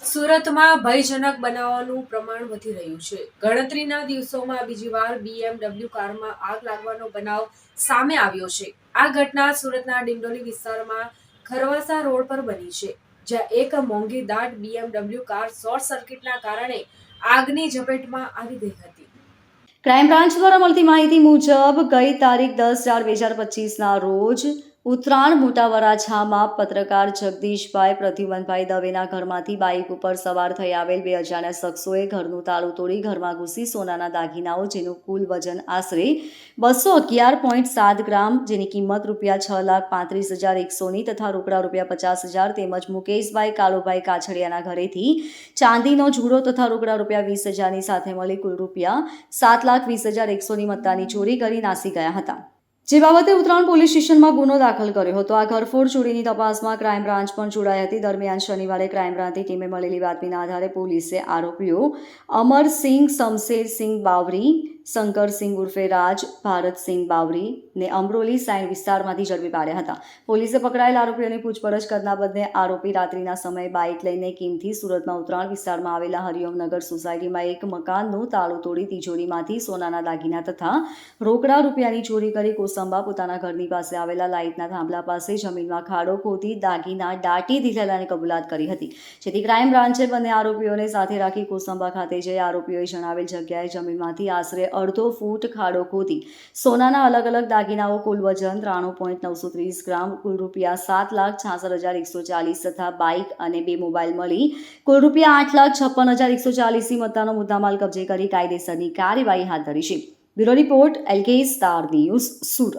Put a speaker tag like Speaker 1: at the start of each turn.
Speaker 1: સુરતમાં ભયજનક બનાવોનું પ્રમાણ વધી રહ્યું છે. ગણતરીના દિવસોમાં બીજી વાર BMW કારમાં આગ લાગવાનો બનાવ સામે આવ્યો છે. આ ઘટના સુરતના ડિંડોલી વિસ્તારમાં ખરવાસા રોડ પર બની છે, જ્યાં એક મોંઘી દાટ BMW કાર શોર્ટ સર્કિટના કારણે આગની ઝપેટમાં આવી ગઈ હતી.
Speaker 2: ક્રાઇમ બ્રાન્ચ દ્વારા મળતી માહિતી મુજબ ગઈ તારીખ 10/4/2025ના રોજ ઉત્તરાયણ મોટા વરાછામાં પત્રકાર જગદીશભાઈ પ્રદ્યુમનભાઈ દવેના ઘરમાંથી બાઇક ઉપર સવાર થઈ આવેલ બે અજાણ્યા શખ્સોએ ઘરનું તાળું તોડી ઘરમાં ઘૂસી સોનાના દાગીનાઓ, જેનું કુલ વજન આશરે 211.7 ગ્રામ, જેની કિંમત ₹6,35,100ની તથા રોકડા ₹50,000 તેમજ મુકેશભાઈ કાળુભાઈ કાછડિયાના ઘરેથી ચાંદીનો જુડો તથા રોકડા ₹20,000ની સાથે મળી કુલ ₹7,20,100ની મત્તાની ચોરી કરી નાસી ગયા હતા, જે બાબતે ઉત્તરાયણ પોલીસ સ્ટેશનમાં ગુનો દાખલ કર્યો હતો. આ ઘરફોડ ચોરીની તપાસમાં ક્રાઇમ બ્રાન્ચ પણ જોડાઈ હતી. દરમિયાન શનિવારે ક્રાઇમ બ્રાન્ચની ટીમે મળેલી બાતમીના આધારે પોલીસે આરોપીઓ અમરસિંહ શમશેરસિંહ બાવરી, શંકરસિંહ ઉર્ફે રાજ, ભારતસિંહ બાવરી ને અમરોલી સાઈન વિસ્તારમાંથી ઝડપી પાડ્યા હતા. પોલીસે પકડાયેલ આરોપીઓની પૂછપરછ કરતા બંને આરોપી રાત્રિના સમયે બાઇક લઈને કિમથી સુરતમાં ઉત્તરાયણ વિસ્તારમાં આવેલા હરિઓમનગર સોસાયટીમાં એક મકાનનું તાળું તોડી તિજોરીમાંથી સોનાના દાગીના તથા રોકડા રૂપિયાની ચોરી કરી કોસંબા પોતાના ઘરની પાસે આવેલા લાઇટના થાંભલા પાસે જમીનમાં ખાડો ખોદી દાગીના દાટી દીધેલાની કબૂલાત કરી હતી, જેથી ક્રાઇમ બ્રાન્ચે બંને આરોપીઓને સાથે રાખી કોસંબા ખાતે જઈ આરોપીઓએ જણાવેલ જગ્યાએ જમીનમાંથી આશરે અડધો ફૂટ ખાડો ખોદી સોનાના અલગ અલગ દાગીનાઓ, કુલ વજન 93.930 ગ્રામ, કુલ ₹66,66,140 તથા બાઇક અને 2 મોબાઈલ મળી કુલ ₹8,56,140ની મત્તાનો મુદ્દામાલ કબજે કરી કાયદેસરની કાર્યવાહી હાથ ધરી છે. Bureau report, LK star news, Surat.